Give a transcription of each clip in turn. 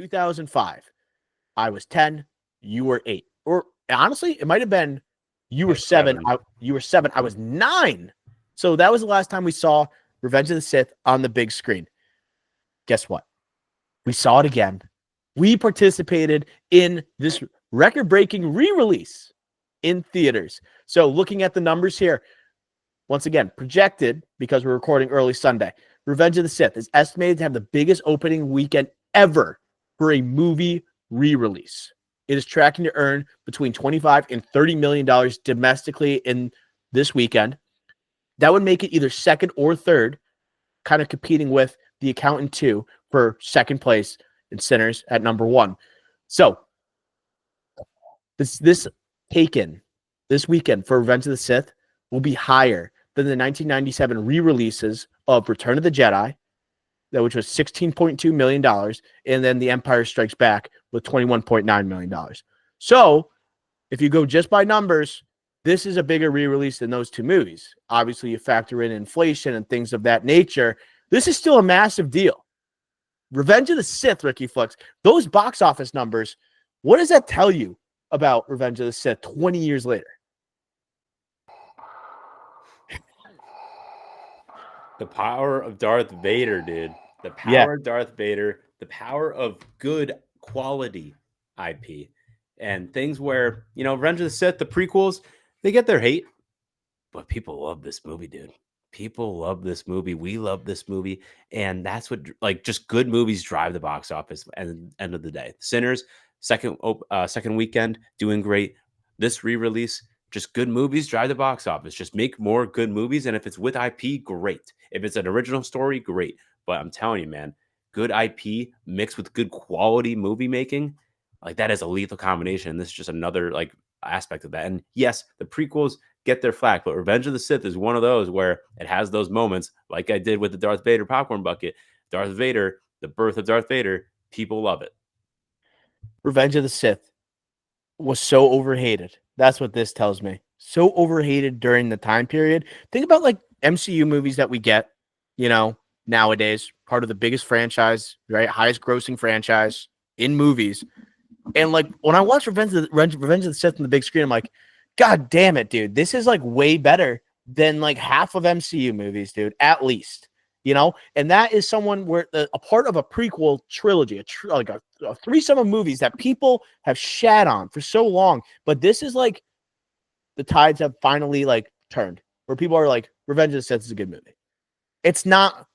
2005. I was 10, you were 8. Or honestly, it might have been you were 7, you were 7, I was 9. So that was the last time we saw Revenge of the Sith on the big screen. Guess what? We saw it again. We participated in this record-breaking re-release in theaters. So looking at the numbers here, once again, projected, because we're recording early Sunday, Revenge of the Sith is estimated to have the biggest opening weekend ever for a movie re-release. It is tracking to earn between $25 and $30 million domestically in this weekend. That would make it either second or third, kind of competing with The Accountant 2 for second place and Sinners at number 1. So this taken this weekend for Revenge of the Sith will be higher than the 1997 re-releases of Return of the Jedi, which was $16.2 million, and then The Empire Strikes Back with $21.9 million. So if you go just by numbers, this is a bigger re-release than those two movies. Obviously, you factor in inflation and things of that nature. This is still a massive deal. Revenge of the Sith, Ricky Flex, those box office numbers, what does that tell you about Revenge of the Sith 20 years later? The power of Darth Vader, dude. The power of Darth Vader, the power of good quality IP, and things where, Revenge of the Sith, the prequels, they get their hate, but people love this movie, dude. People love this movie. We love this movie. And that's what, just good movies drive the box office at the end of the day. Sinners, second weekend, doing great. This re-release, just good movies drive the box office. Just make more good movies. And if it's with IP, great. If it's an original story, great. But I'm telling you, man, good IP mixed with good quality movie making, that is a lethal combination. And this is just another aspect of that. And yes, the prequels get their flack, but Revenge of the Sith is one of those where it has those moments, like I did with the Darth Vader popcorn bucket. Darth Vader, the birth of Darth Vader, people love it. Revenge of the Sith was so overhated. That's what this tells me. So overhated during the time period. Think about MCU movies that we get, nowadays, part of the biggest franchise, right? Highest grossing franchise in movies. And when I watch Revenge of the Sith on the big screen, I'm like, God damn it, dude. This is way better than half of MCU movies, dude, at least. And that is someone where a part of a prequel trilogy, a threesome of movies that people have shat on for so long. But this is the tides have finally turned, where people are like, Revenge of the Sith is a good movie. It's not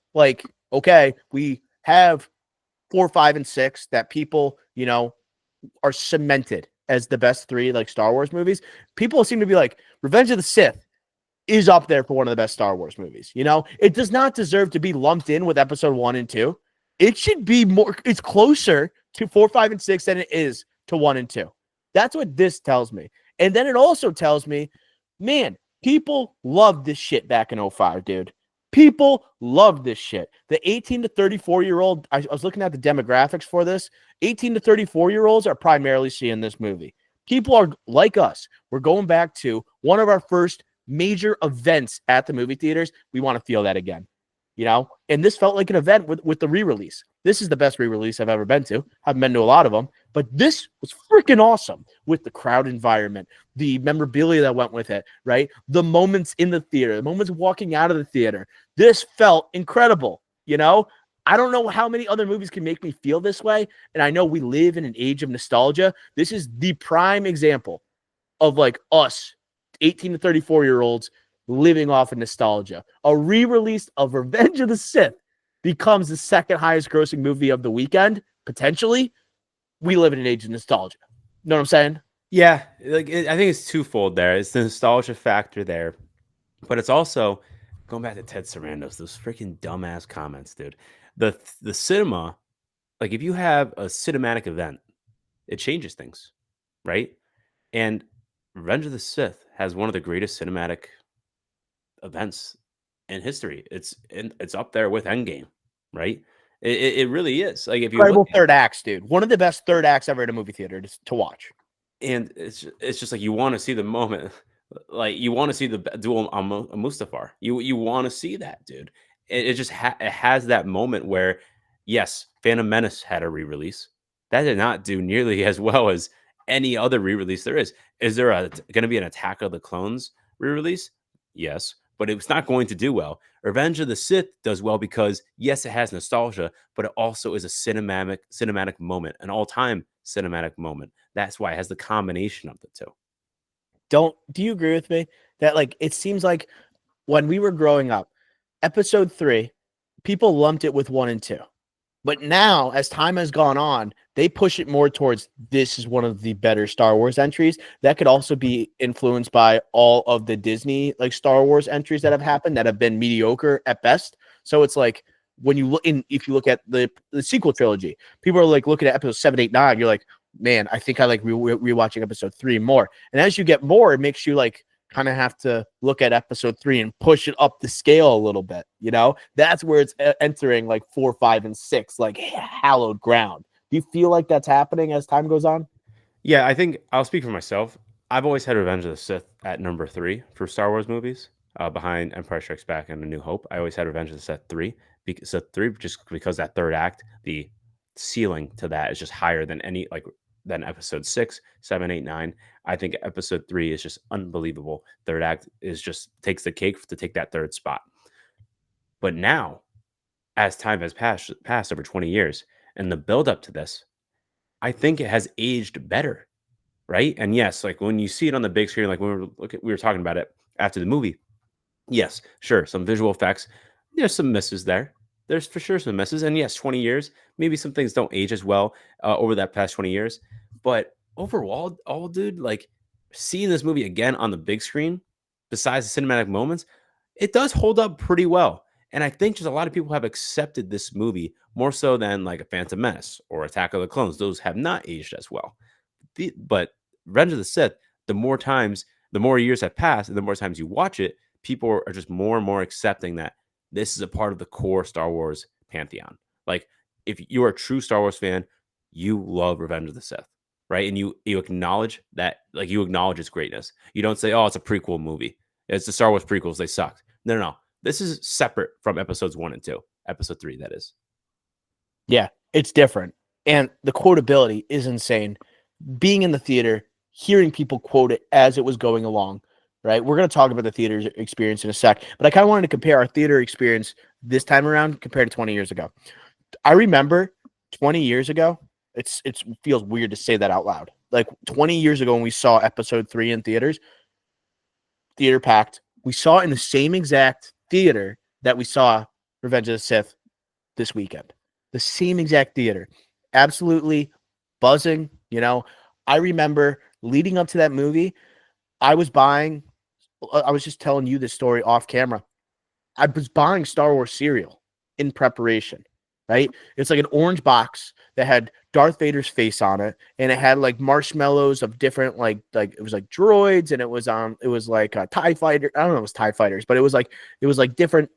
okay, we have 4, 5, and 6 that people, are cemented as the best 3 Star Wars movies. People seem to be like, Revenge of the Sith is up there for one of the best Star Wars movies. It does not deserve to be lumped in with episode 1 and 2. It should be more, it's closer to 4, 5, and 6 than it is to 1 and 2. That's what this tells me. And then it also tells me, man, people loved this shit back in 2005, dude. People love this shit. The 18 to 34-year-old, I was looking at the demographics for this. 18 to 34-year-olds are primarily seeing this movie. People are like us. We're going back to one of our first major events at the movie theaters. We want to feel that again, And this felt like an event with the re-release. This is the best re-release I've ever been to. I've been to a lot of them, but this was freaking awesome with the crowd environment, the memorabilia that went with it, right? The moments in the theater, the moments walking out of the theater. This felt incredible, I don't know how many other movies can make me feel this way, and I know we live in an age of nostalgia. This is the prime example of us, 18 to 34-year-olds, living off of nostalgia. A re-release of Revenge of the Sith becomes the second highest grossing movie of the weekend, potentially. We live in an age of nostalgia. Know what I'm saying? Yeah, I think it's twofold there. It's the nostalgia factor there, but it's also going back to Ted Sarandos, those freaking dumbass comments, dude. The cinema, if you have a cinematic event, it changes things, right? And Revenge of the Sith has one of the greatest cinematic events in history. It's up there with Endgame, right? It really is. If you incredible third acts, dude. One of the best third acts ever at a movie theater to watch. And it's just you want to see the moment, you want to see the duel on Mustafar. You want to see that, dude. It just it has that moment where, yes, Phantom Menace had a re-release, that did not do nearly as well as any other re-release there is. Is there going to be an Attack of the Clones re-release? Yes, but it was not going to do well. Revenge of the Sith does well because yes, it has nostalgia, but it also is a cinematic moment, an all-time cinematic moment. That's why it has the combination of the two. Do you agree with me that like it seems like when we were growing up, episode 3, people lumped it with 1 and 2. But now, as time has gone on, they push it more towards this is one of the better Star Wars entries. That could also be influenced by all of the Disney like Star Wars entries that have happened that have been mediocre at best. So it's like when you look in, if you look at the sequel trilogy, people are like looking at episode 7, 8, 9. You're like, man, I think I like rewatching episode 3 more. And as you get more, it makes you like kind of have to look at episode 3 and push it up the scale a little bit. You know, that's where it's entering like 4, 5, and 6, like hallowed ground. Do you feel like that's happening as time goes on? Yeah, I think I'll speak for myself. I've always had Revenge of the Sith at number 3 for Star Wars movies, behind Empire Strikes Back and A New Hope. I always had Revenge of the Sith 3, just because that third act, the ceiling to that is just higher than than episode 6, 7, 8, 9. I think episode 3 is just unbelievable. Third act is just takes the cake to take that third spot. But now, as time has passed over 20 years, and the build up to this, I think it has aged better, right? And yes, like when you see it on the big screen, like when we were talking about it after the movie, yes, sure, some visual effects, there's some misses there. There's for sure some misses, and yes, 20 years, maybe some things don't age as well over that past 20 years. But overall, dude, like seeing this movie again on the big screen, besides the cinematic moments, it does hold up pretty well. And I think just a lot of people have accepted this movie more so than like a Phantom Menace or Attack of the Clones. Those have not aged as well. But Revenge of the Sith, the more years have passed, and the more times you watch it, people are just more and more accepting that this is a part of the core Star Wars pantheon. Like, if you're a true Star Wars fan, you love Revenge of the Sith, right? And you acknowledge that, like, you acknowledge its greatness. You don't say, "Oh, it's a prequel movie. It's the Star Wars prequels. They sucked." No, no, no. This is separate from episodes 1 and 2. Episode 3, that is. Yeah, it's different. And the quotability is insane. Being in the theater, hearing people quote it as it was going along, right? We're going to talk about the theater experience in a sec, but I kind of wanted to compare our theater experience this time around compared to 20 years ago. I remember 20 years ago, it feels weird to say that out loud. Like 20 years ago when we saw episode 3 in theaters, theater packed. We saw it in the same exact theater that we saw Revenge of the Sith this weekend. The same exact theater. Absolutely buzzing, you know. I remember leading up to that movie, I was just telling you this story off camera. I was buying Star Wars cereal in preparation, right? It's like an orange box that had Darth Vader's face on it, and it had like marshmallows of different like it was like droids, and it was like a TIE fighter. I don't know if it was TIE fighters, but it was like different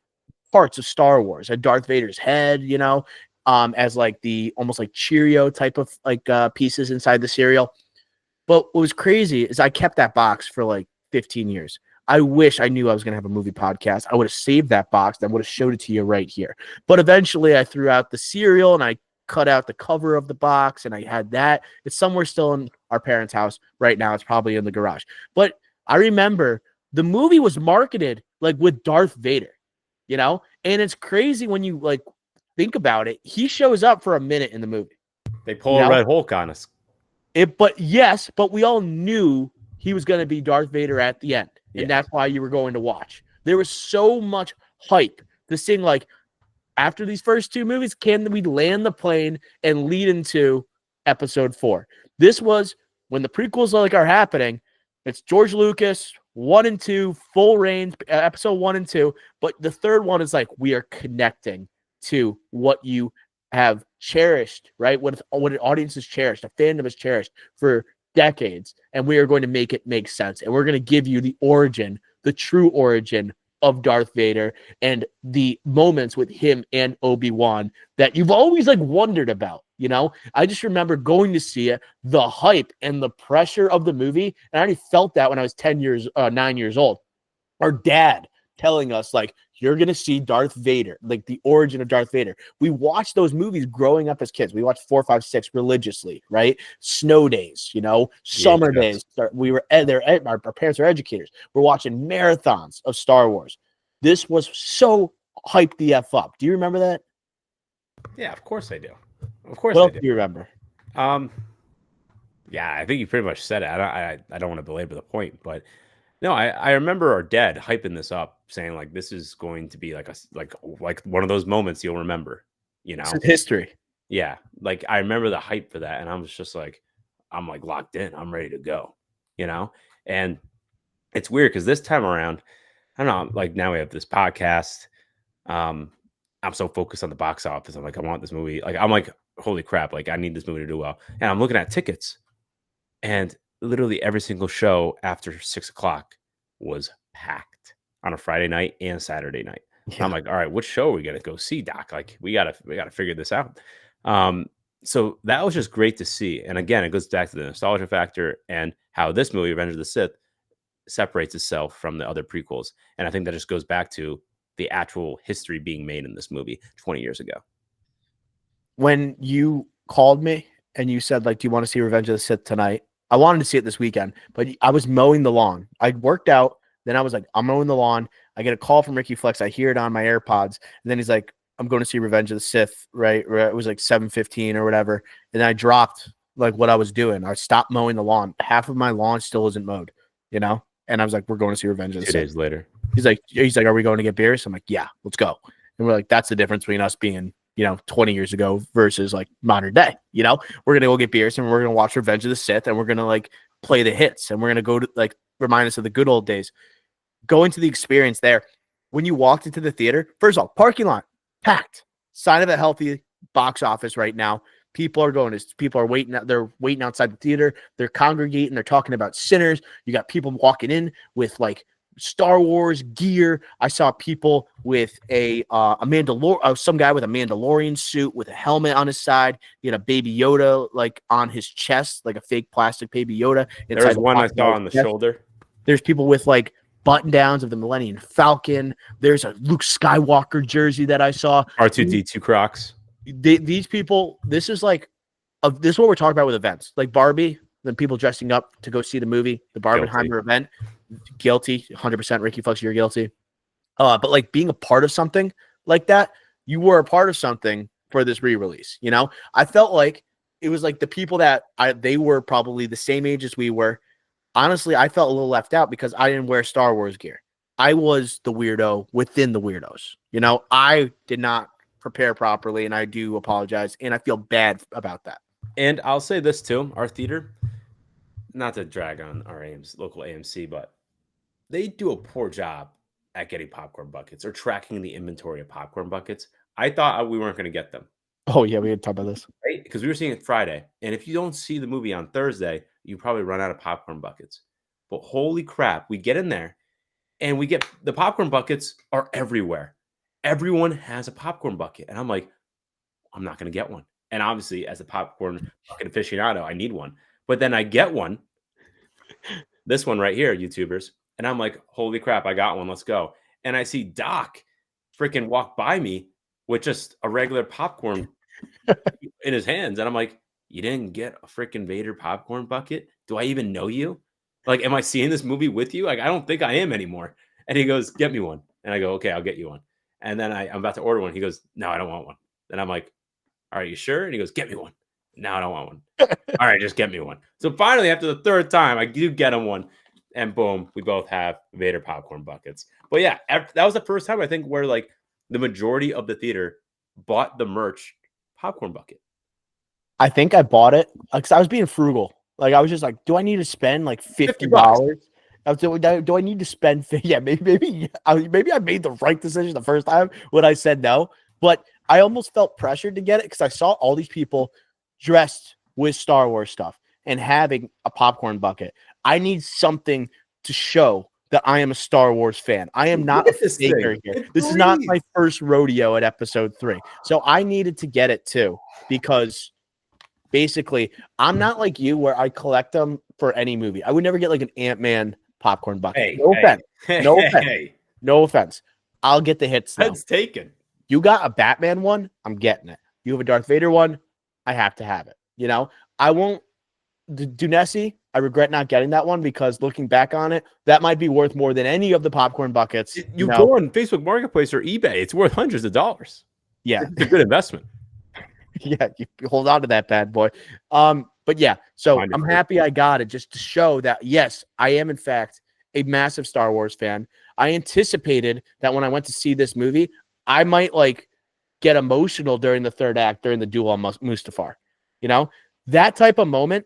parts of Star Wars. Had Darth Vader's head, you know, as like the almost like Cheerio type of like pieces inside the cereal. But what was crazy is I kept that box for like 15 years. I wish I knew I was going to have a movie podcast. I would have saved that box and I would have showed it to you right here. But eventually I threw out the cereal and I cut out the cover of the box and I had that. It's somewhere still in our parents' house right now. It's probably in the garage. But I remember the movie was marketed like with Darth Vader, you know? And it's crazy when you like think about it. He shows up for a minute in the movie. They pull a Red Hulk on us. But we all knew he was going to be Darth Vader at the end. And that's why you were going to watch. There was so much hype. This thing, like, after these first 2 movies, can we land the plane and lead into episode 4? This was when the prequels are happening. It's George Lucas, 1 and 2, full range, episode 1 and 2. But the third one is like, we are connecting to what you have cherished, right? What an audience has cherished, a fandom has cherished for decades, and we are going to make it make sense. And we're going to give you the origin, the true origin of Darth Vader and the moments with him and Obi-Wan that you've always like wondered about, you know? I just remember going to see it, the hype and the pressure of the movie. And I already felt that when I was 9 years old. Our dad telling us like, you're going to see Darth Vader, like the origin of Darth Vader. We watched those movies growing up as kids. We watched 4, 5, 6 religiously, right? Snow days, summer days. We were there. Our parents are educators. We're watching marathons of Star Wars. This was so hyped the F up. Do you remember that? Yeah, of course I do. Of course What I else do. Do you remember? Yeah, I think you pretty much said it. I don't want to belabor the point, but no, I remember our dad hyping this up, saying like this is going to be like one of those moments you'll remember, It's history. Yeah, like I remember the hype for that, and I was just like, I'm like locked in. I'm ready to go, And it's weird because this time around, I don't know, like now we have this podcast. I'm so focused on the box office. I'm like, I want this movie. Like, I'm like, holy crap! Like, I need this movie to do well. And I'm looking at tickets, and literally every single show after 6 o'clock was packed on a Friday night and Saturday night. Yeah. I'm like, all right, which show are we gonna go see, Doc? Like, we gotta figure this out. So that was just great to see. And again, it goes back to the nostalgia factor and how this movie, Revenge of the Sith, separates itself from the other prequels. And I think that just goes back to the actual history being made in this movie 20 years ago. When you called me and you said, like, do you want to see Revenge of the Sith tonight? I wanted to see it this weekend, but I was mowing the lawn. I worked out. Then I was like, I'm mowing the lawn. I get a call from Ricky Flex. I hear it on my AirPods. And then he's like, I'm going to see Revenge of the Sith, right? It was like 7:15 or whatever. And then I dropped like what I was doing. I stopped mowing the lawn. Half of my lawn still isn't mowed, And I was like, we're going to see Revenge of the Sith. 2 days later. He's like, are we going to get beers? I'm like, yeah, let's go. And we're like, that's the difference between us being, 20 years ago versus like modern day. We're going to go get beers and we're going to watch Revenge of the Sith and we're going to like play the hits and we're going to go to like remind us of the good old days. Go into the experience there. When you walked into the theater, first of all, parking lot packed. Sign of a healthy box office right now. People are waiting. They're waiting outside the theater. They're congregating. They're talking about Sinners. You got people walking in with like Star Wars gear. I saw people with a some guy with a Mandalorian suit with a helmet on his side. He had a Baby Yoda like on his chest, like a fake plastic Baby Yoda. There was one I saw on the shoulder. There's people with like button downs of the Millennium Falcon. There's a Luke Skywalker jersey that I saw. R2D2 Crocs. These people, this is what we're talking about with events like Barbie, then people dressing up to go see the movie, the Barbenheimer event. Guilty, 100%. Ricky Flex, you're guilty. But like being a part of something like that, you were a part of something for this re-release. I felt like it was like the people they were probably the same age as we were. Honestly, I felt a little left out because I didn't wear Star Wars gear. I was the weirdo within the weirdos. I did not prepare properly, and I do apologize, and I feel bad about that. And I'll say this too, our theater, not to drag on our local AMC, but they do a poor job at getting popcorn buckets or tracking the inventory of popcorn buckets. I thought we weren't going to get them. Oh, yeah, we had to talk about this. Right? Because we were seeing it Friday, and if you don't see the movie on Thursday, you probably run out of popcorn buckets. But holy crap, we get in there, and we get the popcorn buckets are everywhere. Everyone has a popcorn bucket. And I'm like, I'm not going to get one. And obviously, as a popcorn bucket aficionado, I need one. But then I get one. This one right here, YouTubers. And I'm like, holy crap, I got one. Let's go. And I see Doc freaking walk by me with just a regular popcorn in his hands. And I'm like, you didn't get a freaking Vader popcorn bucket? Do I even know you? Like, am I seeing this movie with you? Like, I don't think I am anymore. And he goes, get me one. And I go, okay, I'll get you one. And then I'm about to order one. He goes, no, I don't want one. And I'm like, are you sure? And he goes, get me one. No, I don't want one. All right, just get me one. So finally, after the third time, I do get him one. And boom, we both have Vader popcorn buckets. But yeah, that was the first time I think where like the majority of the theater bought the merch popcorn bucket. I think I bought it because I was being frugal. Like I was just like, do I need to spend like $50? Do I need to spend? Yeah, maybe I made the right decision the first time when I said no. But I almost felt pressured to get it because I saw all these people dressed with Star Wars stuff and having a popcorn bucket. I need something to show that I am a Star Wars fan. I am not a faker here. This is not my first rodeo at episode 3. So I needed to get it too because basically I'm not like you where I collect them for any movie. I would never get like an Ant-Man popcorn bucket. No offense. No offense. I'll get the hits though. Heads taken. You got a Batman one, I'm getting it. You have a Darth Vader one, I have to have it. You know, I won't. Dunessi, I regret not getting that one because looking back on it, that might be worth more than any of the popcorn buckets. You go on Facebook Marketplace or eBay, it's worth hundreds of dollars. Yeah, it's a good investment. Yeah, you hold on to that bad boy. But yeah, so I'm happy I got it just to show that yes, I am in fact a massive Star Wars fan. I anticipated that when I went to see this movie, I might like get emotional during the third act, during the duel on Mustafar. You know, that type of moment.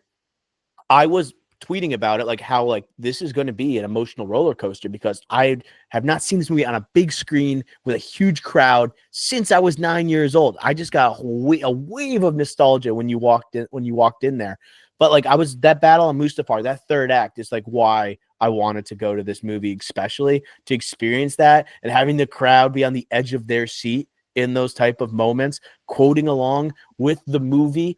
I was tweeting about it, like how like this is going to be an emotional roller coaster because I have not seen this movie on a big screen with a huge crowd since I was 9 years old. I just got a wave of nostalgia when you walked in there. But like that battle on Mustafar, that third act is like why I wanted to go to this movie, especially to experience that and having the crowd be on the edge of their seat in those type of moments, quoting along with the movie.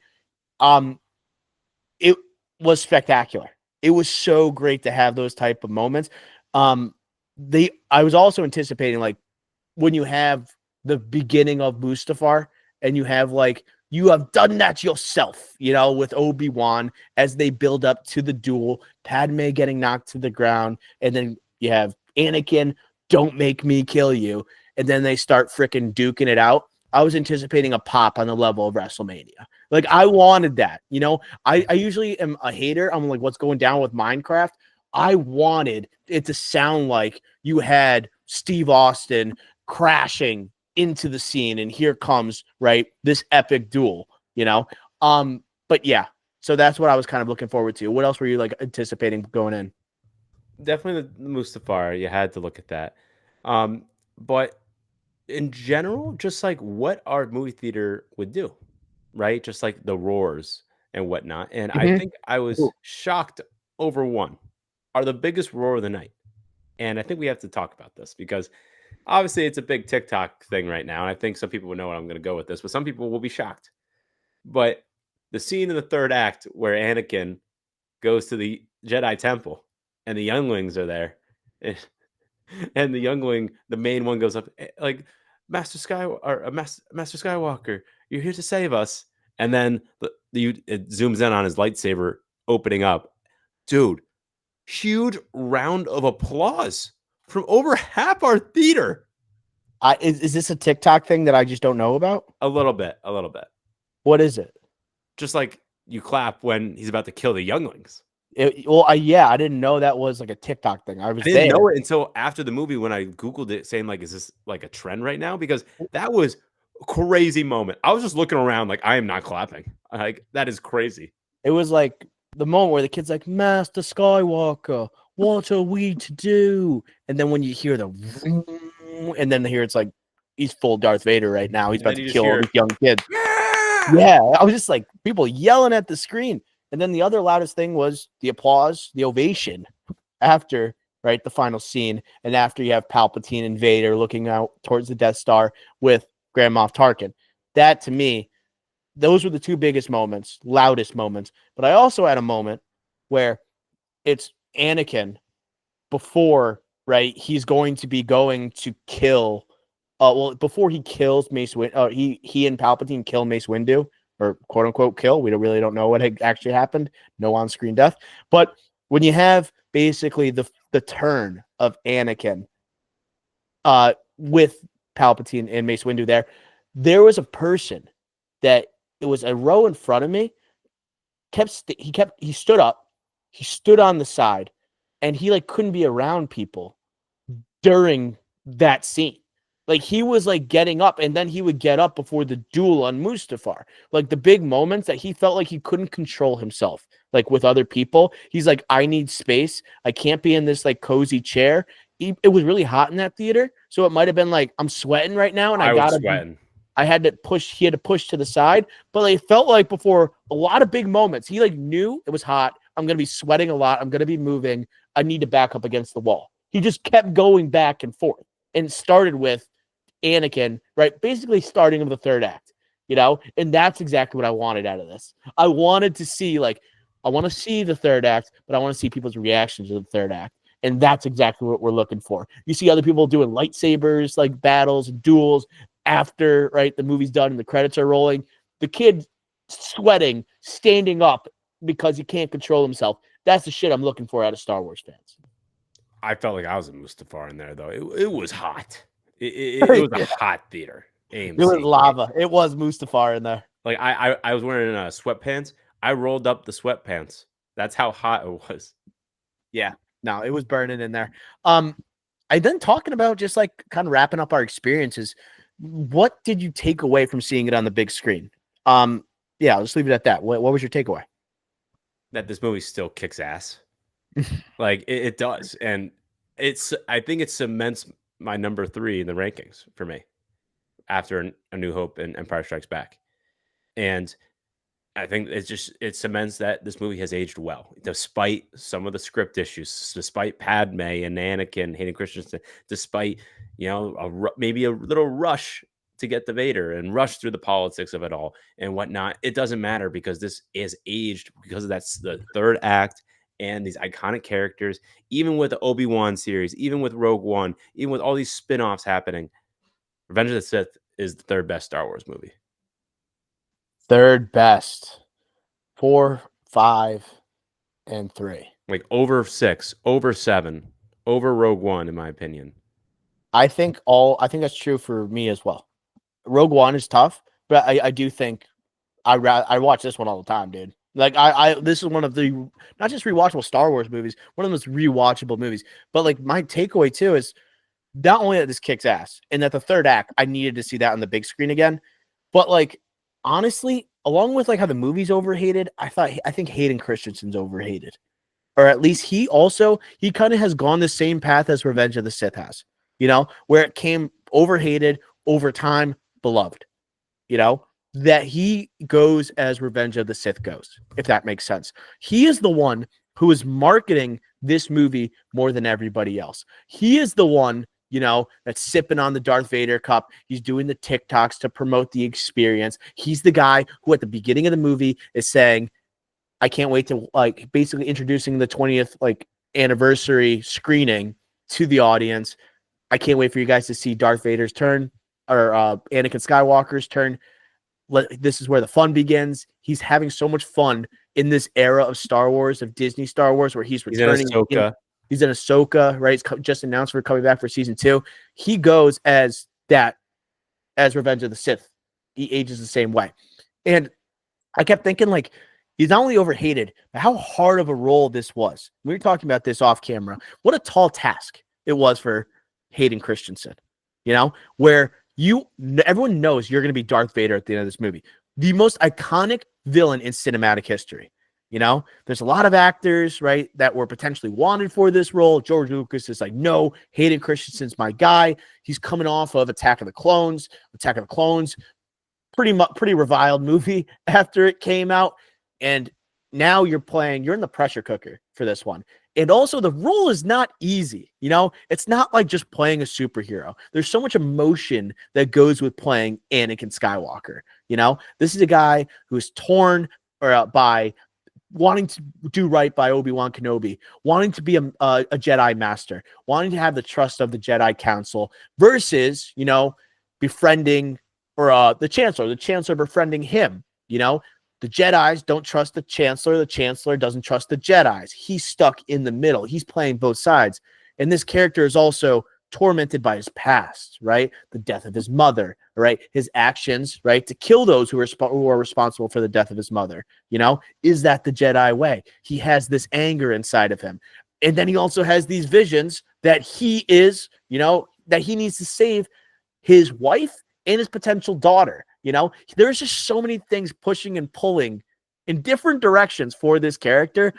It was spectacular. It was so great to have those type of moments. I was also anticipating like when you have the beginning of Mustafar and you have like you have done that yourself, you know, with Obi-Wan as they build up to the duel, Padme getting knocked to the ground, and then you have Anakin, don't make me kill you, and then they start freaking duking it out. I was anticipating a pop on the level of WrestleMania. Like I wanted that, you know. I usually am a hater. I'm like, what's going down with Minecraft? I wanted it to sound like you had Steve Austin crashing into the scene, and here comes right this epic duel, you know. But yeah, so that's what I was kind of looking forward to. What else were you like anticipating going in? Definitely the Mustafar. You had to look at that. But in general, just like what our movie theater would do, right? Just like the roars and whatnot. And I think I was shocked over one, are the biggest roar of the night. And I think we have to talk about this because obviously it's a big TikTok thing right now. And I think some people will know what I'm going to go with this, but some people will be shocked. But the scene in the third act where Anakin goes to the Jedi Temple and the younglings are there. And the youngling, the main one, goes up like, Master Skywalker, you're here to save us. And then it zooms in on his lightsaber opening up. Dude, huge round of applause from over half our theater. Is this a TikTok thing that I just don't know about? A little bit. What is it? Just like you clap when he's about to kill the younglings. Yeah, I didn't know that was like a TikTok thing. I didn't know it until after the movie when I Googled it, saying like, is this like a trend right now? Because that was a crazy moment. I was just looking around like, I am not clapping. Like, that is crazy. It was like the moment where the kid's like, Master Skywalker, what are we to do? And then when you hear the and then here it's like, he's full Darth Vader right now. He's about to kill all these young kids. Yeah, I was just like, people yelling at the screen. And then the other loudest thing was the applause, the ovation after, right, the final scene. And after you have Palpatine and Vader looking out towards the Death Star with Grand Moff Tarkin. That, to me, those were the two biggest moments, loudest moments. But I also had a moment where it's Anakin before, right, he's going to be going to kill, before he kills Mace Windu, he and Palpatine kill Mace Windu, or quote unquote kill. We really don't know what actually happened. No on-screen death. But when you have basically the turn of Anakin with Palpatine and Mace Windu there was a person that it was a row in front of me. He stood up, he stood on the side, and he like couldn't be around people during that scene. Like he was like getting up, and then he would get up before the duel on Mustafar. Like the big moments that he felt like he couldn't control himself, like with other people. He's like, I need space. I can't be in this like cozy chair. It was really hot in that theater, so it might have been like, I'm sweating right now, and I had to push. He had to push to the side, but it felt like before a lot of big moments, he like knew it was hot. I'm gonna be sweating a lot. I'm gonna be moving. I need to back up against the wall. He just kept going back and forth, and started with Anakin, right? Basically starting of the third act, you know? And that's exactly what I wanted out of this. I wanted to see, like, I want to see the third act, but I want to see people's reactions to the third act. And that's exactly what we're looking for. You see other people doing lightsabers, like battles and duels after, right, the movie's done and the credits are rolling. The kid sweating, standing up because he can't control himself. That's the shit I'm looking for out of Star Wars fans. I felt like I was a Mustafar in there, though. It was hot. It was a hot theater. AMC. It was lava. It was Mustafar in there. Like I was wearing sweatpants. I rolled up the sweatpants. That's how hot it was. Yeah, no, it was burning in there. I then talking about just like kind of wrapping up our experiences. What did you take away from seeing it on the big screen? Yeah, I'll just leave it at that. What was your takeaway? That this movie still kicks ass. Like it does, and I think it cements my number 3 in the rankings for me after A New Hope and Empire Strikes Back. And I think it cements that this movie has aged well, despite some of the script issues, despite Padme and Anakin, Hayden Christensen, despite, maybe a little rush to get the Vader and rush through the politics of it all and whatnot. It doesn't matter because this is aged, because that's the third act and these iconic characters, even with the Obi-Wan series, even with Rogue One, even with all these spin-offs happening. Revenge of the Sith is the third best Star Wars movie. Third best. 4, 5, and 3. Like over 6, over 7, over Rogue One, in my opinion. I think that's true for me as well. Rogue One is tough, but I do think I watch this one all the time, dude. Like this is one of the not just rewatchable Star Wars movies, one of the most rewatchable movies. But like my takeaway too is not only that this kicks ass and that the third act, I needed to see that on the big screen again. But like honestly, along with like how the movie's overhated, I think Hayden Christensen's overhated. Or at least he kind of has gone the same path as Revenge of the Sith has, where it came overhated, over time, beloved, that he goes as Revenge of the Sith goes, if that makes sense. He is the one who is marketing this movie more than everybody else. He is the one, that's sipping on the Darth Vader cup. He's doing the TikToks to promote the experience. He's the guy who at the beginning of the movie is saying, I can't wait to like basically introducing the 20th like anniversary screening to the audience. I can't wait for you guys to see Darth Vader's turn or Anakin Skywalker's turn. This is where the fun begins. He's having so much fun in this era of Star Wars, of Disney Star Wars, where he's returning. He's in Ahsoka, right? He's just announced for coming back for season 2. He goes as Revenge of the Sith. He ages the same way. And I kept thinking, like, he's not only overhated, but how hard of a role this was. We were talking about this off camera. What a tall task it was for Hayden Christensen, where everyone knows you're going to be Darth Vader at the end of this movie. The most iconic villain in cinematic history. There's a lot of actors, right, that were potentially wanted for this role. George Lucas is like, no, Hayden Christensen's my guy. He's coming off of Attack of the Clones. Pretty reviled movie after it came out. And now you're in the pressure cooker for this one. And also the role is not easy. It's not like just playing a superhero. There's so much emotion that goes with playing Anakin Skywalker. This is a guy who is torn by wanting to do right by Obi-Wan Kenobi, wanting to be a Jedi master, wanting to have the trust of the Jedi Council versus, befriending or the Chancellor befriending him. The Jedis don't trust the Chancellor doesn't trust the Jedis. He's stuck in the middle. He's playing both sides. And this character is also tormented by his past, right? The death of his mother, right? His actions, right? To kill those who are responsible for the death of his mother. Is that the Jedi way? He has this anger inside of him. And then he also has these visions that he is, that he needs to save his wife and his potential daughter. There's just so many things pushing and pulling in different directions for this character.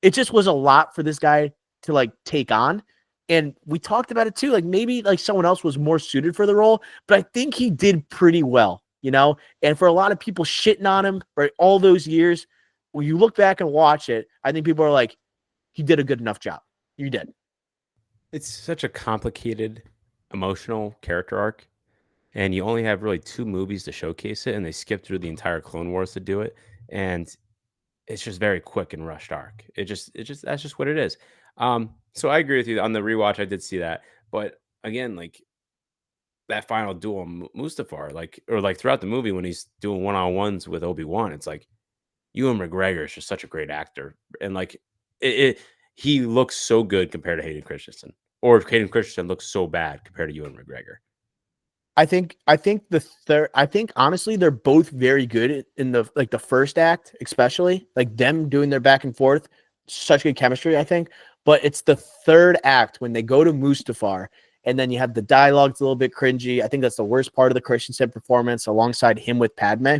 It just was a lot for this guy to like take on. And we talked about it too. Like maybe like someone else was more suited for the role, but I think he did pretty well, and for a lot of people shitting on him, right, all those years, when you look back and watch it, I think people are like, he did a good enough job. You did. It's such a complicated, emotional character arc. And you only have really 2 movies to showcase it, and they skip through the entire Clone Wars to do it. And it's just very quick and rushed arc. That's just what it is. So I agree with you on the rewatch. I did see that, but again, like that final duel on Mustafar, like or like throughout the movie when he's doing one-on-ones with Obi-Wan, it's like Ewan McGregor is just such a great actor, and like he looks so good compared to Hayden Christensen, or Hayden Christensen looks so bad compared to Ewan McGregor. I think honestly they're both very good in the first act, especially like them doing their back and forth, such good chemistry, I think. But it's the third act when they go to Mustafar and then you have the dialogue's a little bit cringy. I think that's the worst part of the Christensen performance alongside him with Padme.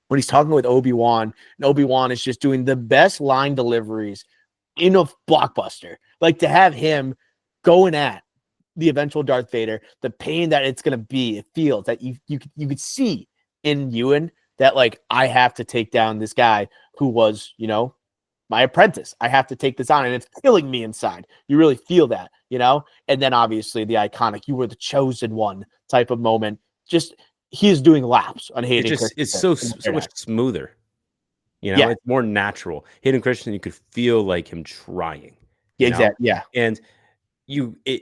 When he's talking with Obi-Wan, and Obi-Wan is just doing the best line deliveries in a blockbuster. Like to have him going at the eventual Darth Vader, the pain that it's going to be, it feels that you could see in Ewan that like I have to take down this guy who was, my apprentice. I have to take this on and it's killing me inside. You really feel that, And then obviously the iconic "you were the chosen one" type of moment. Just he is doing laps on Hayden It's Christensen. so much smoother. Yeah. It's more natural. Hayden Christensen, you could feel like him trying. Yeah, exactly. Yeah. And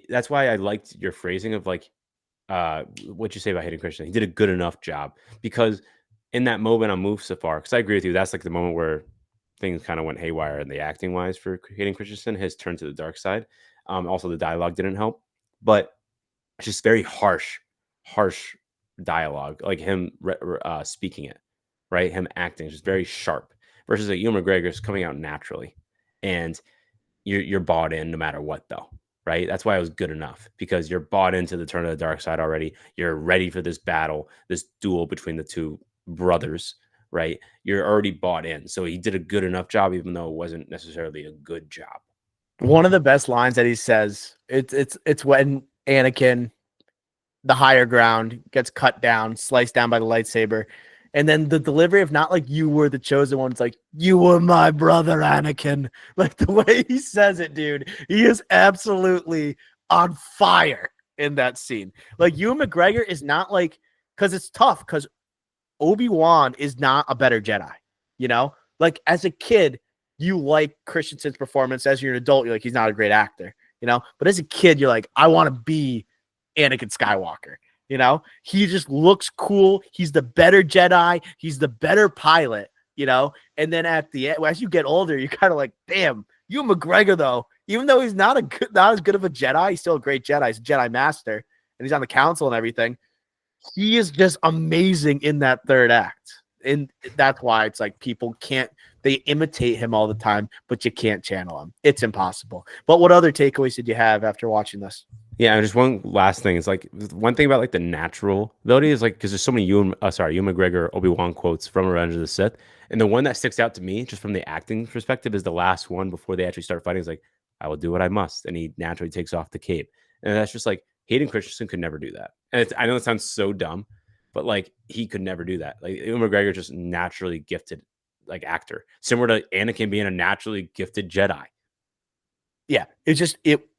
that's why I liked your phrasing of like what you say about Hayden Christensen. He did a good enough job because in that moment on Mustafar, because I agree with you, that's like the moment where things kind of went haywire in the acting wise for Hayden Christensen, his turn to the dark side. Also, the dialogue didn't help, but it's just very harsh dialogue, like him speaking it, right? Him acting is just very sharp versus like Ewan McGregor is coming out naturally, and you're bought in no matter what, though, right? That's why it was good enough because you're bought into the turn of the dark side already. You're ready for this battle, this duel between the two brothers, right? You're already bought in. So he did a good enough job, even though it wasn't necessarily a good job. One of the best lines that he says, it's when Anakin, the higher ground, gets cut down, sliced down by the lightsaber. And then the delivery of not like "you were the chosen one," it's like "you were my brother, Anakin." Like the way he says it, dude, he is absolutely on fire in that scene. Like Ewan McGregor is not like, because it's tough because Obi-Wan is not a better Jedi, Like as a kid, you like Christensen's performance. As you're an adult, you're like, he's not a great actor, But as a kid, you're like, I want to be Anakin Skywalker. He just looks cool. He's the better Jedi. He's the better pilot, And then at the end, as you get older, you're kind of like, damn, Ewan McGregor, though, even though he's not as good of a Jedi, he's still a great Jedi. He's a Jedi Master, and he's on the council and everything. He is just amazing in that third act. And that's why it's like they imitate him all the time, but you can't channel him. It's impossible. But what other takeaways did you have after watching this? Yeah, and just one last thing is like one thing about like the natural ability is like because there's so many Ewan McGregor Obi-Wan quotes from Revenge of the Sith, and the one that sticks out to me just from the acting perspective is the last one before they actually start fighting. Is like, "I will do what I must," and he naturally takes off the cape, and that's just like Hayden Christensen could never do that. And I know it sounds so dumb, but like he could never do that. Like Ewan McGregor just naturally gifted like actor, similar to Anakin being a naturally gifted Jedi. Yeah,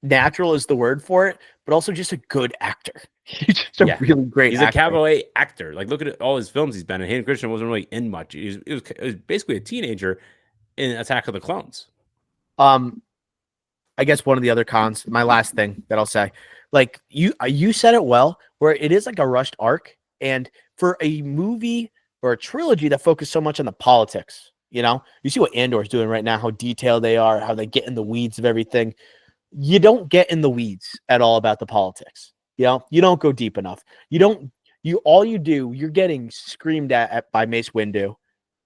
natural is the word for it, but also just a good actor. He's just a really great He's actor. a capital A actor. Like, look at all his films he's been in. Hayden Christensen wasn't really in much. It was basically a teenager in Attack of the Clones. I guess one of the other cons, my last thing that I'll say, like you said it well, where it is like a rushed arc. And for a movie or a trilogy that focus so much on the politics, you see what Andor's doing right now, how detailed they are, how they get in the weeds of everything. You don't get in the weeds at all about the politics. You don't go deep enough. You're getting screamed at by Mace Windu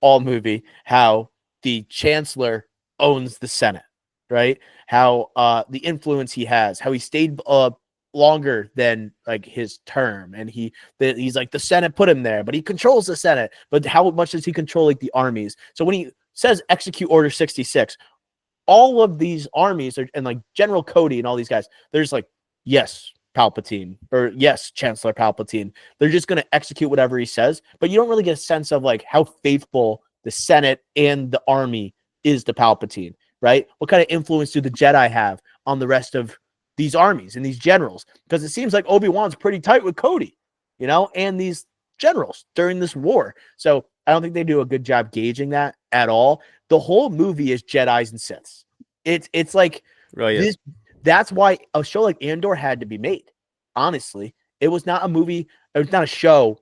all movie, how the Chancellor owns the Senate, right? How the influence he has, how he stayed longer than like his term, and he's like the Senate put him there, but he controls the Senate. But how much does he control like the armies? So when he says execute Order 66, all of these armies and like General Cody and all these guys, there's like, yes, Palpatine, or yes, Chancellor Palpatine. They're just going to execute whatever he says, but you don't really get a sense of like how faithful the Senate and the army is to Palpatine, right? What kind of influence do the Jedi have on the rest of these armies and these generals? Because it seems like Obi-Wan's pretty tight with Cody, and these generals during this war. So I don't think they do a good job gauging that at all. The whole movie is Jedis and Siths. It's like Really is. This that's why a show like Andor had to be made. Honestly, it was not a movie. It was not a show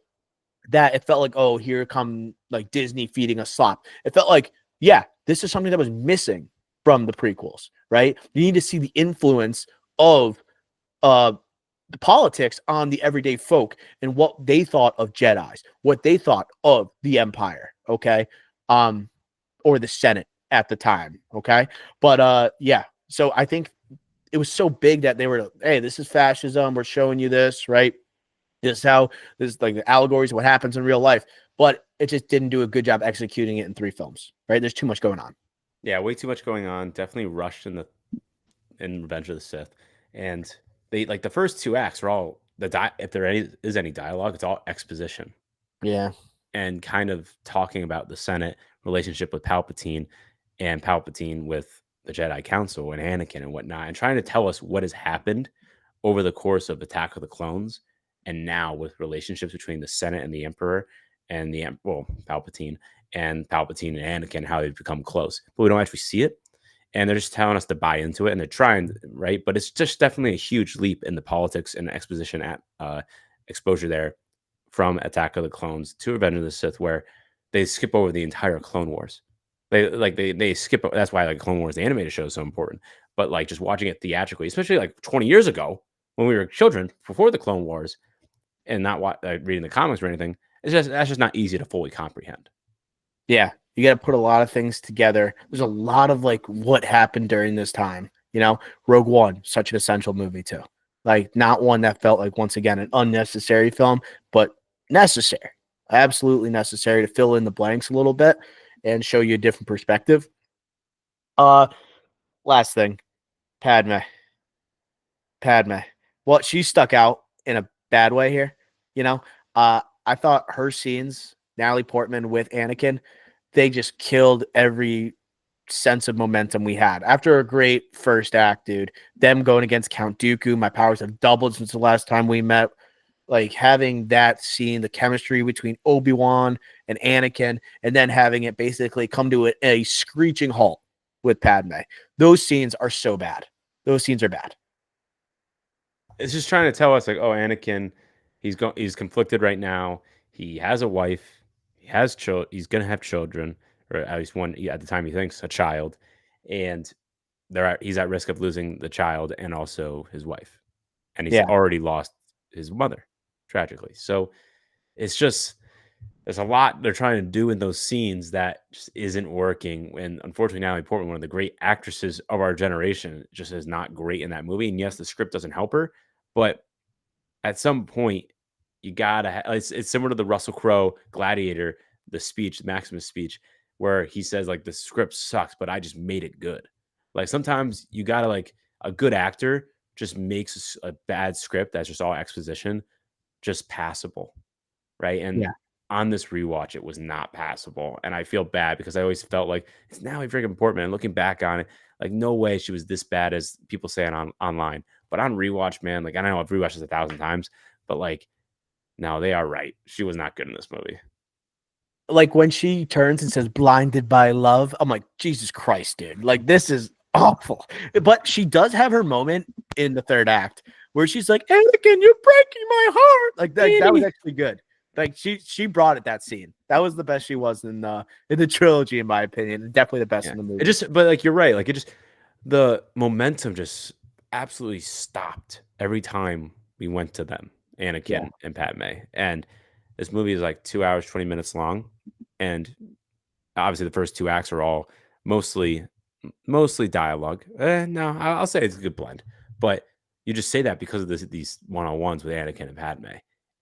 that it felt like, oh, here come like Disney feeding us slop. It felt like, yeah, this is something that was missing from the prequels, right? You need to see the influence of uh the politics on the everyday folk and what they thought of Jedi's, what they thought of the Empire, okay? Or the Senate at the time, okay? But yeah, so I think it was so big that they were, hey, this is fascism, we're showing you this, right? This is how this is like the allegories of what happens in real life, but it just didn't do a good job executing it in 3 films, right? There's too much going on. Yeah, way too much going on. Definitely rushed in Revenge of the Sith, and they like the first 2 acts are all if there is any dialogue, it's all exposition Yeah. and kind of talking about the Senate relationship with Palpatine and Palpatine with the Jedi Council and Anakin and whatnot, and trying to tell us what has happened over the course of Attack of the Clones and now with relationships between the Senate and the Emperor and Palpatine and Anakin, how they've become close. But we don't actually see it. And they're just telling us to buy into it and they're trying, right? But it's just definitely a huge leap in the politics and exposition at exposure there from Attack of the Clones to Revenge of the Sith, where they skip over the entire Clone Wars. They skip. That's why like Clone Wars, the animated show, is so important. But like just watching it theatrically, especially like 20 years ago when we were children, before the Clone Wars, and not reading the comics or anything, that's just not easy to fully comprehend. Yeah, you got to put a lot of things together. There's a lot of like what happened during this time. You know, Rogue One, such an essential movie too. Like not one that felt like once again an unnecessary film, but necessary, absolutely necessary to fill in the blanks a little bit and show you a different perspective. Uh, last thing, Padme. Padme. Well, she stuck out in a bad way here. You know, I thought her scenes, Natalie Portman with Anakin, they just killed every sense of momentum we had after a great first act, dude. Them going against Count Dooku, my powers have doubled since the last time we met. Like having that scene, the chemistry between Obi-Wan and Anakin, and then having it basically come to a screeching halt with Padme. Those scenes are so bad. Those scenes are bad. It's just trying to tell us like, oh, Anakin, he's conflicted right now. He has a wife. He has children. He's gonna have children, or at least one at the time he thinks a child, and he's at risk of losing the child and also his wife, and he's Yeah. already lost his mother tragically. So it's just there's a lot they're trying to do in those scenes that just isn't working. And unfortunately, Natalie Portman, one of the great actresses of our generation, just is not great in that movie. And yes, the script doesn't help her, but at some point, you gotta. It's similar to the Russell Crowe Gladiator, the speech, Maximus speech, where he says like the script sucks, but I just made it good. Like sometimes you gotta like a good actor just makes a bad script that's just all exposition just passable, right? And Yeah. on this rewatch, it was not passable, and I feel bad because I always felt like it's Natalie freaking Portman. And looking back on it, like no way she was this bad as people say online. But on rewatch, man, like I know I've rewatched this 1,000 times, but like no, they are right. She was not good in this movie. Like when she turns and says blinded by love, I'm like, Jesus Christ, dude. Like this is awful. But she does have her moment in the third act where she's like, Anakin, you're breaking my heart. Like that was actually good. Like she brought it that scene. That was the best she was in the trilogy, in my opinion. Definitely the best Yeah. in the movie. It just, but like you're right. Like it just, the momentum just absolutely stopped every time we went to them, Yeah. Anakin and Padme. And this movie is like 2 hours, 20 minutes long. And obviously the first 2 acts are all mostly dialogue. No, I'll say it's a good blend. But you just say that because of these one-on-ones with Anakin and Padme.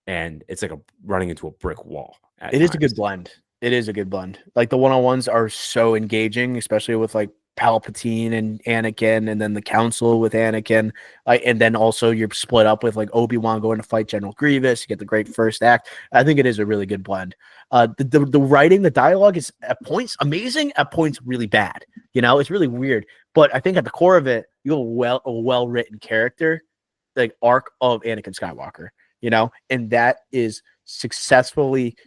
And it's like running into a brick wall at It is a times. good blend. It is a good blend. Like the one-on-ones are so engaging, especially with like Palpatine and Anakin, and then the Council with Anakin, and then also you're split up with like Obi-Wan going to fight General Grievous. You get the great first act. I think it is a really good blend. The writing, the dialogue is at points amazing, at points really bad. You know, it's really weird. But I think at the core of it, you have a well-written character, like arc of Anakin Skywalker. You know, and that is successfully,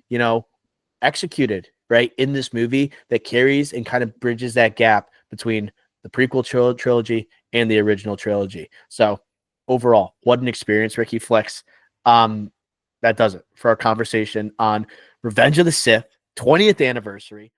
executed right in this movie that carries and kind of bridges that gap between the prequel trilogy, and the original trilogy. So overall, what an experience, Ricky Flex. That does it for our conversation on Revenge of the Sith, 20th anniversary.